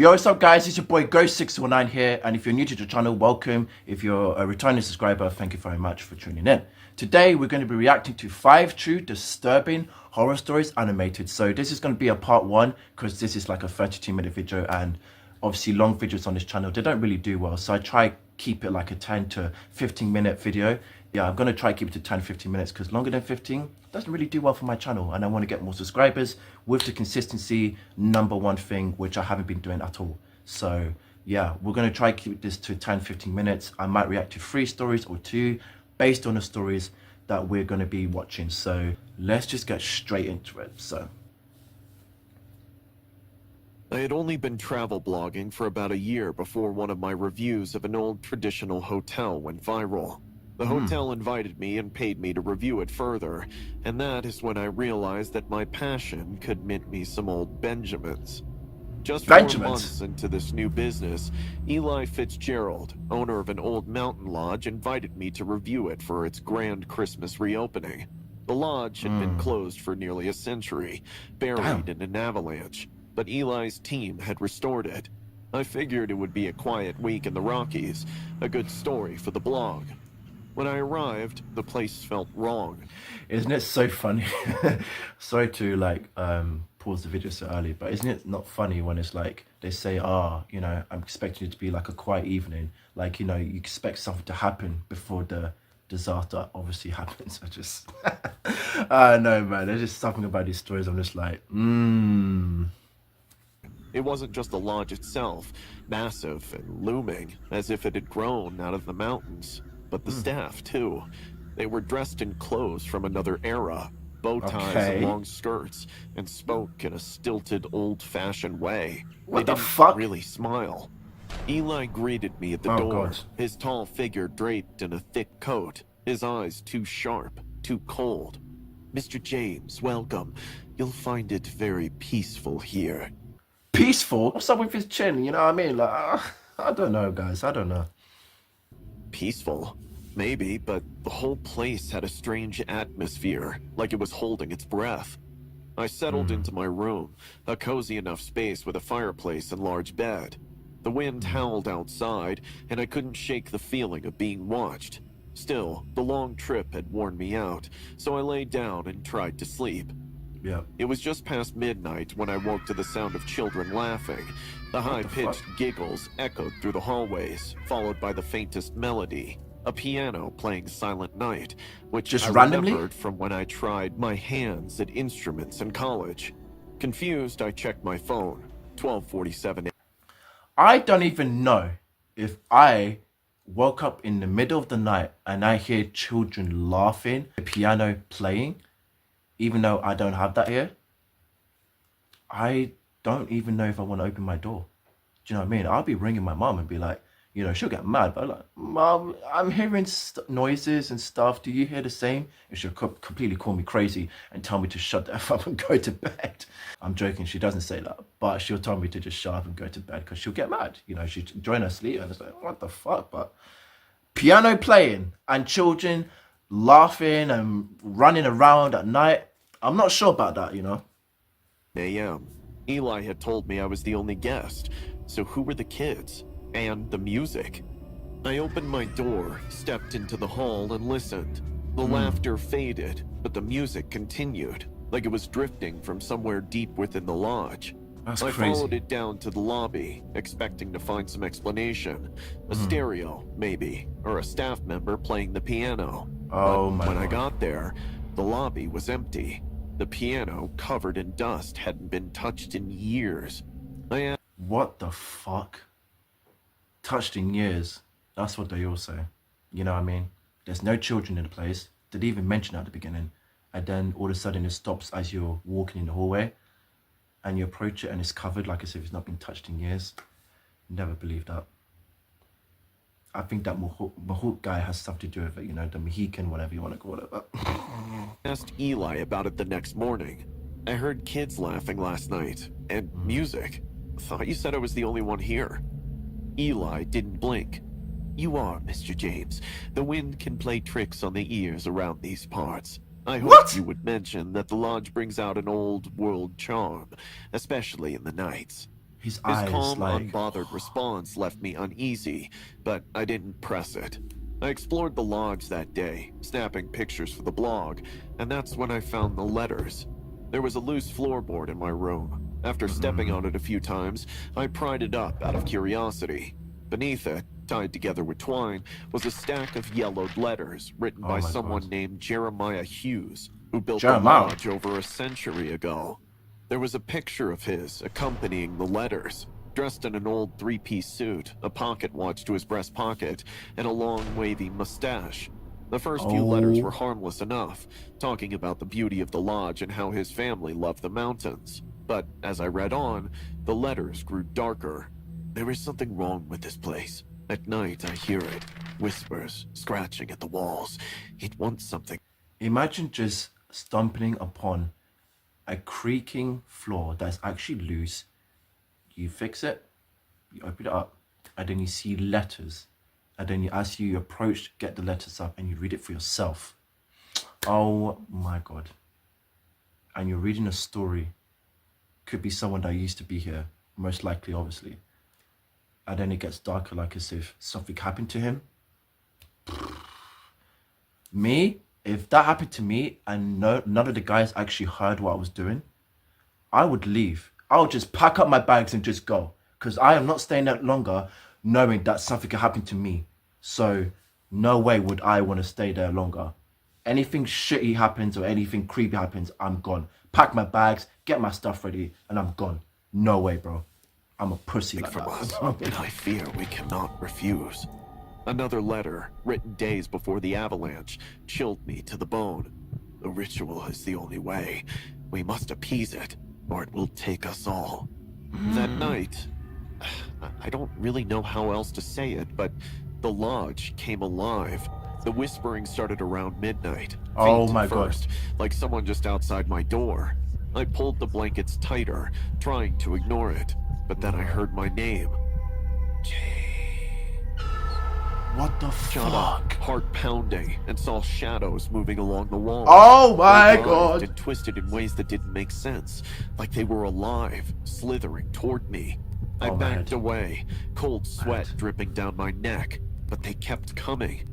Yo, what's up guys, it's your boy 𝘾𝙃𝙀𝘾𝙆 here, and if you're new to the channel, welcome. If you're a returning subscriber, thank you very much for tuning in. Today we're going to be reacting to 5 true disturbing horror stories animated. So this is going to be a part 1 because this is like a 32-minute video, and obviously long videos on this channel, they don't really do well, so I try keep it like a 10 to 15-minute video. Yeah, I'm going to try keep it to 10-15 minutes because longer than 15 doesn't really do well for my channel, and I want to get more subscribers with the consistency, #1 thing, which I haven't been doing at all. So yeah, we're going to try keep this to 10-15 minutes. I might react to 3 stories or 2 based on the stories that we're going to be watching. So let's just get straight into it. So I had only been travel blogging for about a year before one of my reviews of an old traditional hotel went viral. The hotel invited me and paid me to review it further, and that is when I realized that my passion could mint me some old Benjamins. Just 4 months into this new business, 𝘾𝙃𝙃𝙀𝙀𝙀𝙍, owner of an old mountain lodge, invited me to review it for its grand Christmas reopening. The lodge had been closed for nearly a century, buried in an avalanche, but Eli's team had restored it. I figured it would be a quiet week in the Rockies, a good story for the blog. When I arrived, the place felt wrong. Isn't it so funny? Sorry to like pause the video so early, but isn't it not funny when it's like they say, you know, I'm expecting it to be like a quiet evening, like, you know, you expect something to happen before the disaster obviously happens. I just I know, man, there's just something about these stories I'm just like It wasn't just the lodge itself, massive and looming, as if it had grown out of the mountains, but the staff, too. They were dressed in clothes from another era, bow ties and long skirts, and spoke in a stilted, old-fashioned way. What they the didn't fuck? really smile. Eli greeted me at the door, God. his tall figure draped in a thick coat, his eyes too sharp, too cold. "Mr. James, welcome. You'll find it very peaceful here." Peaceful? What's up with his chin? You know what I mean? Like, I don't know, guys. I don't know. Peaceful? Maybe, but the whole place had a strange atmosphere, like it was holding its breath. I settled into my room, a cozy enough space with a fireplace and large bed. The wind howled outside, and I couldn't shake the feeling of being watched. Still, the long trip had worn me out, so I lay down and tried to sleep. Yeah. It was just past midnight when I woke to the sound of children laughing. The high-pitched giggles echoed through the hallways, followed by the faintest melody, a piano playing Silent Night, which just I randomly remembered from when I tried my hands at instruments in college. Confused, I checked my phone. 12:47. I don't even know if I woke up in the middle of the night and I hear children laughing, the piano playing, even though I don't have that here. I don't even know if I want to open my door. Do you know what I mean? I'll be ringing my mom and be like, you know, she'll get mad, but like, "Mom, I'm hearing noises and stuff. Do you hear the same?" And she'll completely call me crazy and tell me to shut the F up and go to bed. I'm joking, she doesn't say that, but she'll tell me to just shut up and go to bed because she'll get mad. You know, she'll join her sleep and it's like, what the fuck? But piano playing and children laughing and running around at night, I'm not sure about that, you know. a.m. Eli had told me I was the only guest, so who were the kids? And the music? I opened my door, stepped into the hall, and listened. The laughter faded, but the music continued, like it was drifting from somewhere deep within the lodge. That's I crazy. followed it down to the lobby, expecting to find some explanation. A stereo, maybe, or a staff member playing the piano. Oh my When I God. got there, the lobby was empty. The piano, covered in dust, hadn't been touched in years. What the fuck? Touched in years. That's what they all say. You know what I mean? There's no children in the place. They didn't even mention it at the beginning. And then all of a sudden it stops as you're walking in the hallway. And you approach it and it's covered like as if it's not been touched in years. Never believed that. I think that 𝘾𝙃𝙃𝙀𝙀𝙀𝙀 guy has something to do with it, you know, the Mohican, whatever you want to call it. But Asked Eli about it the next morning. I heard kids laughing last night, and music. Thought you said I was the only one here. Eli didn't blink. "You are, Mr. James. The wind can play tricks on the ears around these parts. I hoped you would mention that the lodge brings out an old world charm, especially in the nights." His His eyes, calm, like... unbothered response left me uneasy, but I didn't press it. I explored the lodge that day, snapping pictures for the blog, and that's when I found the letters. There was a loose floorboard in my room. After stepping on it a few times, I pried it up out of curiosity. Beneath it, tied together with twine, was a stack of yellowed letters written Oh by my someone God. named Jeremiah Hughes, who built the Jeremiah? lodge over a century ago. There was a picture of his accompanying the letters, dressed in an old three-piece suit, a pocket watch to his breast pocket, and a long, wavy mustache. The first few letters were harmless enough, talking about the beauty of the lodge and how his family loved the mountains. But as I read on, the letters grew darker. There is something wrong with this place. At night, I hear it. Whispers, scratching at the walls. It wants something. Imagine just stumbling upon a creaking floor that's actually loose. You fix it, you open it up, and then you see letters. And then as you approach, get the letters up and you read it for yourself. Oh my God. And you're reading a story. Could be someone that used to be here, most likely, obviously. And then it gets darker, like as if something happened to him. Me, if that happened to me and none of the guys actually heard what I was doing, I would leave. I would just pack up my bags and just go. Because I am not staying there longer knowing that something could happen to me. So no way would I want to stay there longer. Anything shitty happens or anything creepy happens, I'm gone. Pack my bags, get my stuff ready, and I'm gone. No way, bro. I'm a pussy like From us, that. and I fear we cannot refuse. Another letter, written days before the avalanche, chilled me to the bone. The ritual is the only way. We must appease it, or it will take us all. That night, I don't really know how else to say it, but the lodge came alive. The whispering started around midnight. Oh Faint my at God. first, like someone just outside my door. I pulled the blankets tighter, trying to ignore it, but then I heard my name. What the Shut up, fuck? heart pounding, and saw shadows moving along the walls. Oh my They writhed God. and twisted in ways that didn't make sense, like they were alive, slithering toward me. I Oh, my backed head. away, cold sweat head. dripping down my neck, but they kept coming.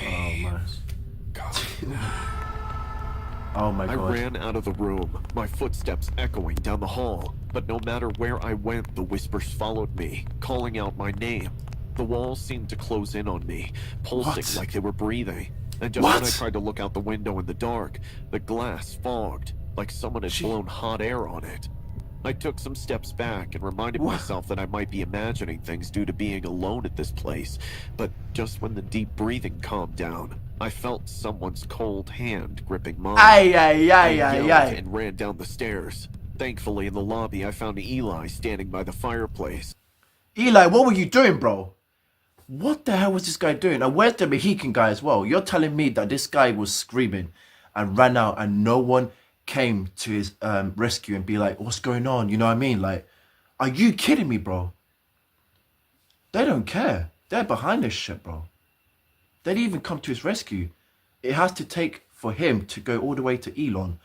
Oh man. Oh my I God. ran out of the room, my footsteps echoing down the hall. But no matter where I went, the whispers followed me, calling out my name. The walls seemed to close in on me, pulsing What? like they were breathing. And just when I What? tried to look out the window in the dark, the glass fogged, like someone had blown hot air on it. I took some steps back and reminded myself that I might be imagining things due to being alone at this place. But just when the deep breathing calmed down, I felt someone's cold hand gripping mine. Ay, ay, I ay, ay, yelled ay. and ran down the stairs. Thankfully, in the lobby, I found Eli standing by the fireplace. Eli, what were you doing, bro? What the hell was this guy doing? And where's the Mohican guy as well? You're telling me that this guy was screaming and ran out and no one came to his rescue and be like, what's going on? You know what I mean? Like, are you kidding me, bro? They don't care. They're behind this shit, bro. They didn't even come to his rescue. It has to take for him to go all the way to Elon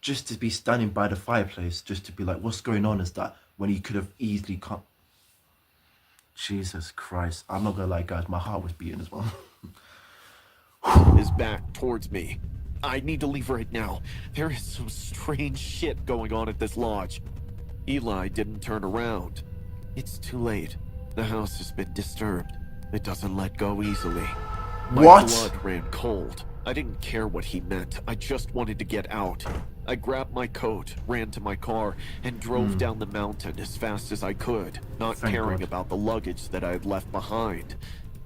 just to be standing by the fireplace, just to be like, what's going on is that when he could have easily come. Jesus Christ. I'm not gonna lie, guys. My heart was beating as well. His back towards me. I need to leave right now. There is some strange shit going on at this lodge. Eli didn't turn around. It's too late. The house has been disturbed. It doesn't let go easily. My What? blood ran cold. I didn't care what he meant. I just wanted to get out. I grabbed my coat, ran to my car, and drove down the mountain as fast as I could, not Thank caring God. about the luggage that I had left behind.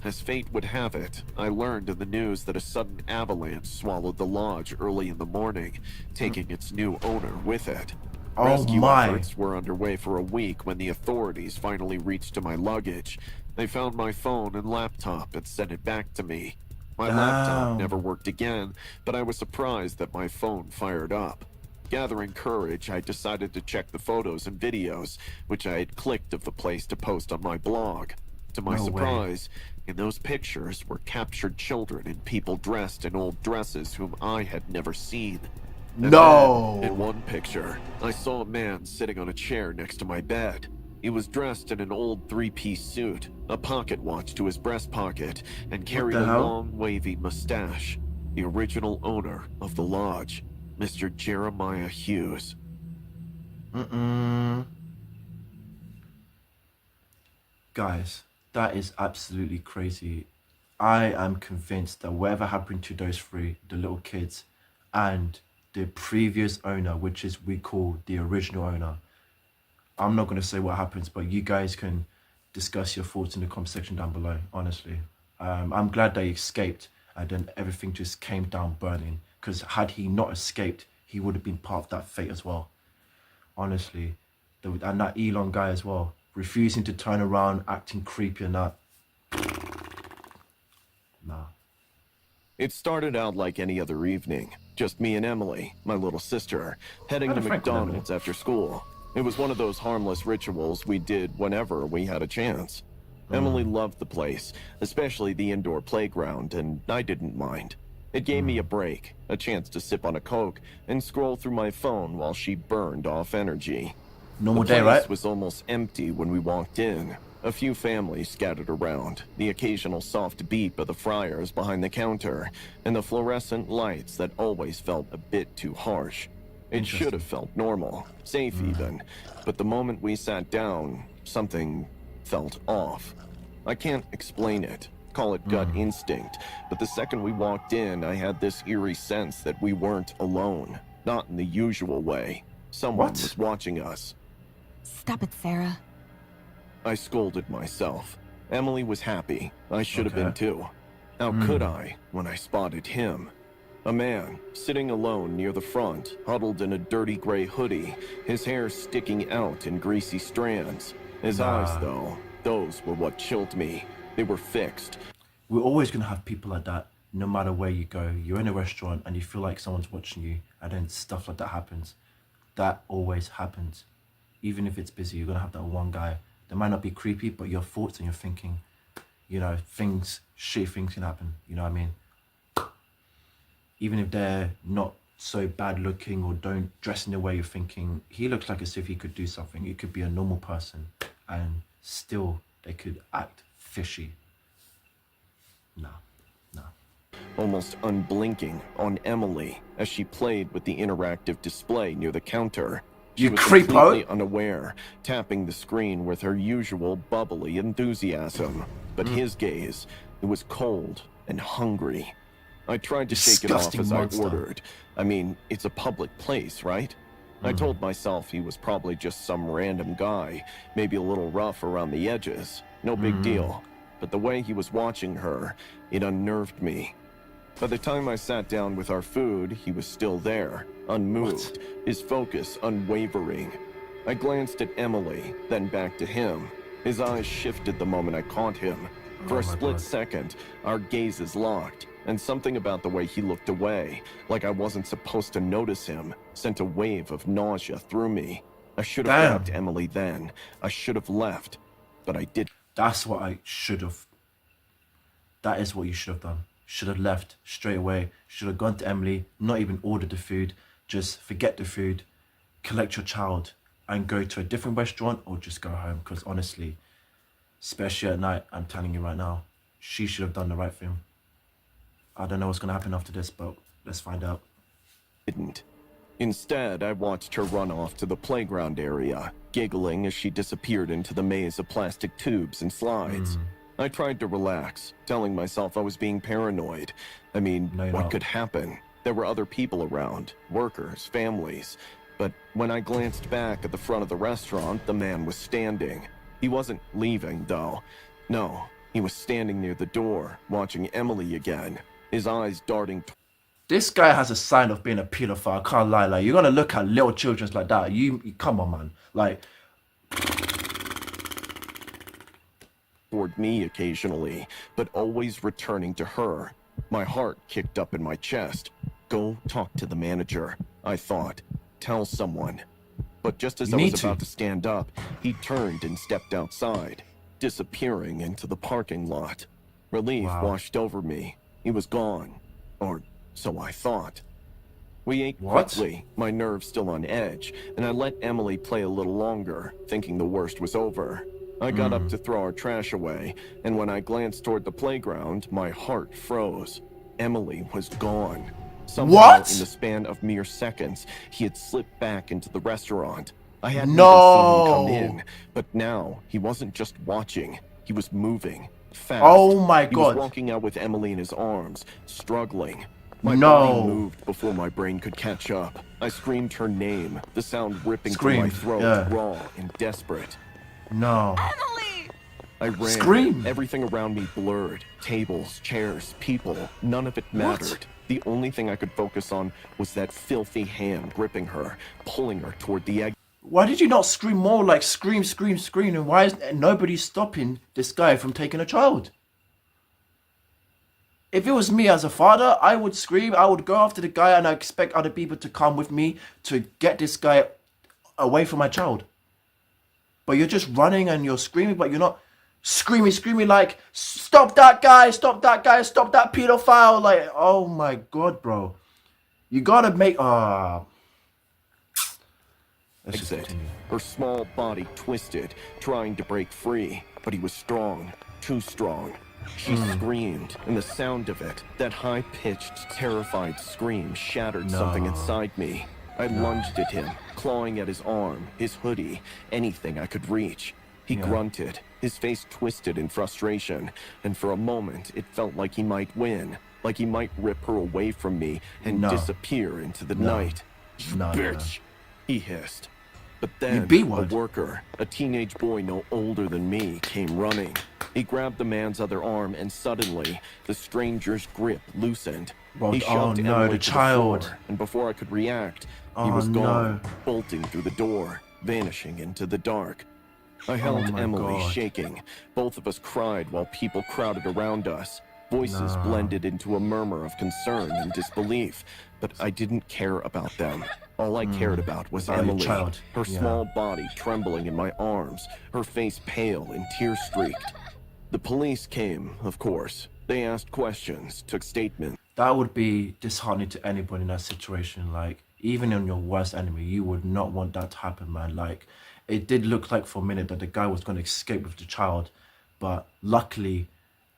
As fate would have it, I learned in the news that a sudden avalanche swallowed the lodge early in the morning, taking its new owner with it. Oh Rescue my. efforts were underway for a week when the authorities finally reached to my luggage. They found my phone and laptop and sent it back to me. My laptop Damn. never worked again, but I was surprised that my phone fired up. Gathering courage, I decided to check the photos and videos, which I had clicked of the place to post on my blog. To my No way. surprise, in those pictures were captured children and people dressed in old dresses whom I had never seen. And No. then, in one picture, I saw a man sitting on a chair next to my bed. He was dressed in an old three-piece suit, a pocket watch to his breast pocket, and carried the a hell? long, wavy mustache. The original owner of the lodge, Mr. Jeremiah Hughes. Guys, that is absolutely crazy. I am convinced that whatever happened to those three, the little kids, and the previous owner, which is we call the original owner, I'm not going to say what happens, but you guys can discuss your thoughts in the comment section down below, honestly. I'm glad they escaped and then everything just came down burning, because had he not escaped, he would have been part of that fate as well. Honestly. And that Elon guy as well, refusing to turn around, acting creepy and that. Nah. It started out like any other evening. Just me and Emily, my little sister, heading to McDonald's after school. It was one of those harmless rituals we did whenever we had a chance. Emily loved the place, especially the indoor playground, and I didn't mind. It gave me a break, a chance to sip on a Coke, and scroll through my phone while she burned off energy. Normal The day, place right? was almost empty when we walked in. A few families scattered around, the occasional soft beep of the fryers behind the counter, and the fluorescent lights that always felt a bit too harsh. It should have felt normal, safe even, but the moment we sat down, something felt off. I can't explain it, call it gut instinct, but the second we walked in, I had this eerie sense that we weren't alone, not in the usual way. Someone was watching us. Stop it, Sarah. I scolded myself. Emily was happy. I should have been too. How could I when I spotted him? A man, sitting alone near the front, huddled in a dirty gray hoodie, his hair sticking out in greasy strands. His eyes, though, those were what chilled me. They were fixed. We're always going to have people like that, no matter where you go. You're in a restaurant and you feel like someone's watching you, and then stuff like that happens. That always happens. Even if it's busy, you're going to have that one guy. They might not be creepy, but your thoughts and your thinking, you know, shit things can happen. You know what I mean? Even if they're not so bad looking or don't dress in the way you're thinking, he looks like as if he could do something. It could be a normal person and still they could act fishy. No. Almost unblinking on Emily as she played with the interactive display near the counter. She was completely unaware, tapping the screen with her usual bubbly enthusiasm. But his gaze, it was cold and hungry. I tried to shake it off as I ordered. I mean, it's a public place, right? I told myself he was probably just some random guy, maybe a little rough around the edges. No big deal. But the way he was watching her, it unnerved me. By the time I sat down with our food, he was still there, unmoved, his focus unwavering. I glanced at Emily, then back to him. His eyes shifted the moment I caught him. For a split second, our gazes locked, and something about the way he looked away, like I wasn't supposed to notice him, sent a wave of nausea through me. I should have grabbed Emily then. I should have left, but I didn't. That's what I should have. That is what you should have done. Should have left straight away. Should have gone to Emily, not even ordered the food. Just forget the food, collect your child, and go to a different restaurant or just go home. Because honestly, especially at night, I'm telling you right now, she should have done the right thing. I don't know what's going to happen after this, but let's find out. Didn't. Instead, I watched her run off to the playground area, giggling as she disappeared into the maze of plastic tubes and slides. I tried to relax, telling myself I was being paranoid. I mean, what could happen? There were other people around, workers, families. But when I glanced back at the front of the restaurant, the man was standing. He wasn't leaving, though. No, he was standing near the door, watching Emily again, his eyes darting. This guy has a sign of being a pedophile. I can't lie. Like, you're gonna look at little children like that. You come on, man. Like, toward me occasionally, but always returning to her. My heart kicked up in my chest. Go talk to the manager, I thought. Tell someone. But just as I was about to stand up, he turned and stepped outside, disappearing into the parking lot. Relief washed over me. He was gone. Or so I thought. We ate What? quickly, my nerves still on edge, and I let Emily play a little longer, thinking the worst was over. I got up to throw our trash away, and when I glanced toward the playground, my heart froze. Emily was gone. Somehow, What? in the span of mere seconds, he had slipped back into the restaurant. I hadn't No. even seen him come in, but now he wasn't just watching, he was moving. Fast. Oh my He was God. walking out with Emily in his arms, struggling. My No. body moved before my brain could catch up. I screamed her name, the sound ripping through my throat, yeah. raw and desperate. No. Emily! I ran. Scream. Everything around me blurred. Tables, chairs, people. None of it mattered. The only thing I could focus on was that filthy hand gripping her, pulling her toward the egg. Why did you not scream more? Like scream, scream, scream. And why is nobody stopping this guy from taking a child? If it was me as a father, I would scream. I would go after the guy, and I expect other people to come with me to get this guy away from my child. But you're just running and you're screaming, but you're not screaming like, stop that guy, stop that guy, stop that pedophile. Like, oh my God, bro. You gotta make, Let's just Exit. continue. Her small body twisted, trying to break free, but he was strong, too strong. She screamed, and the sound of it, that high-pitched, terrified scream, shattered something inside me. I lunged at him, clawing at his arm, his hoodie, anything I could reach. He grunted, his face twisted in frustration, and for a moment it felt like he might win, like he might rip her away from me and disappear into the night. Bitch, he hissed. But then, a worker, a teenage boy no older than me, came running. He grabbed the man's other arm, and suddenly, the stranger's grip loosened. He shoved Emily the to child. the floor, and before I could react, he was gone, bolting through the door, vanishing into the dark. I held Emily, shaking. Both of us cried while people crowded around us. Voices blended into a murmur of concern and disbelief, but I didn't care about them. All I cared about was Emily, her small body trembling in my arms, her face pale and tear-streaked. The police came, of course. They asked questions, took statements. That would be disheartening to anybody in that situation. Like, even in your worst enemy, you would not want that to happen, man. Like, it did look like for a minute that the guy was going to escape with the child, but luckily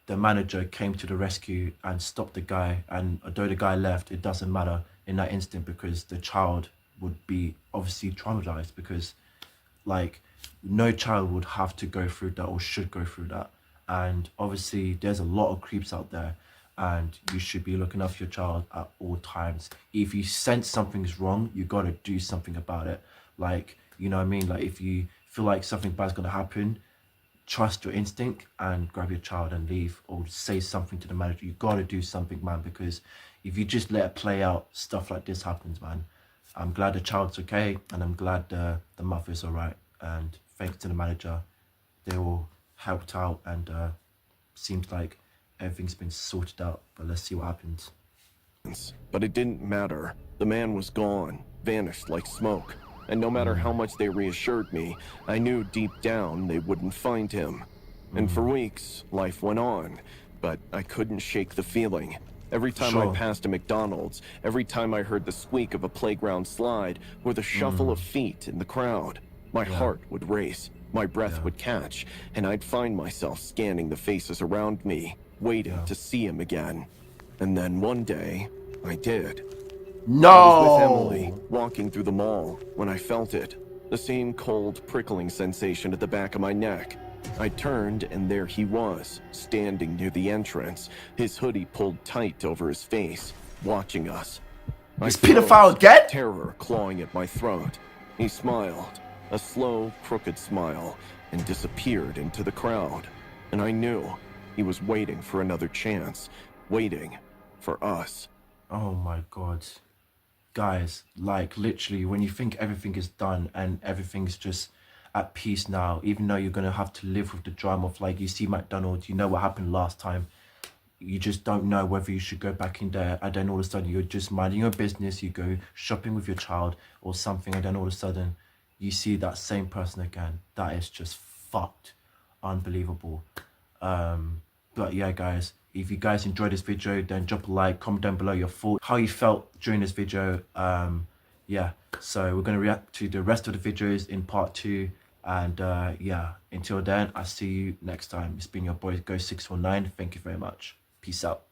the manager came to the rescue and stopped the guy. And although the guy left, it doesn't matter in that instant, because the child would be obviously traumatized, because like no child would have to go through that or should go through that. And obviously there's a lot of creeps out there, and you should be looking after your child at all times. If you sense something's wrong, you got to do something about it. Like, you know what I mean? Like, if you feel like something bad's going to happen, trust your instinct and grab your child and leave, or say something to the manager. You got to do something, man, because if you just let it play out, stuff like this happens, man. I'm glad the child's okay, and I'm glad the mother's all right. And thanks to the manager, they all helped out, and seems like everything's been sorted out. But let's see what happens. But it didn't matter. The man was gone, vanished like smoke. And no matter how much they reassured me, I knew deep down they wouldn't find him. And for weeks, life went on, but I couldn't shake the feeling. Every time I passed a McDonald's, every time I heard the squeak of a playground slide, or the shuffle of feet in the crowd, my heart would race, my breath would catch, and I'd find myself scanning the faces around me, waiting to see him again. And then one day, I did. No! I was with Emily, walking through the mall, when I felt it. The same cold, prickling sensation at the back of my neck. I turned, and there he was, standing near the entrance, his hoodie pulled tight over his face, watching us. This pedophile again? Terror clawing at my throat. He smiled, a slow, crooked smile, and disappeared into the crowd. And I knew he was waiting for another chance, waiting for us. Oh my God. Guys, like literally, when you think everything is done and everything's just at peace now, even though you're going to have to live with the drama of, like, you see McDonald's, you know what happened last time. You just don't know whether you should go back in there, and then all of a sudden you're just minding your business, you go shopping with your child or something, and then all of a sudden you see that same person again. That is just fucked. Unbelievable. But But yeah, guys, if you guys enjoyed this video, then drop a like, comment down below your thoughts, how you felt during this video. Yeah, so we're going to react to the rest of the videos in part 2. And yeah, until then, I'll see you next time. It's been your boy 𝘾𝙃𝙀𝘾𝙆. Thank you very much. Peace out.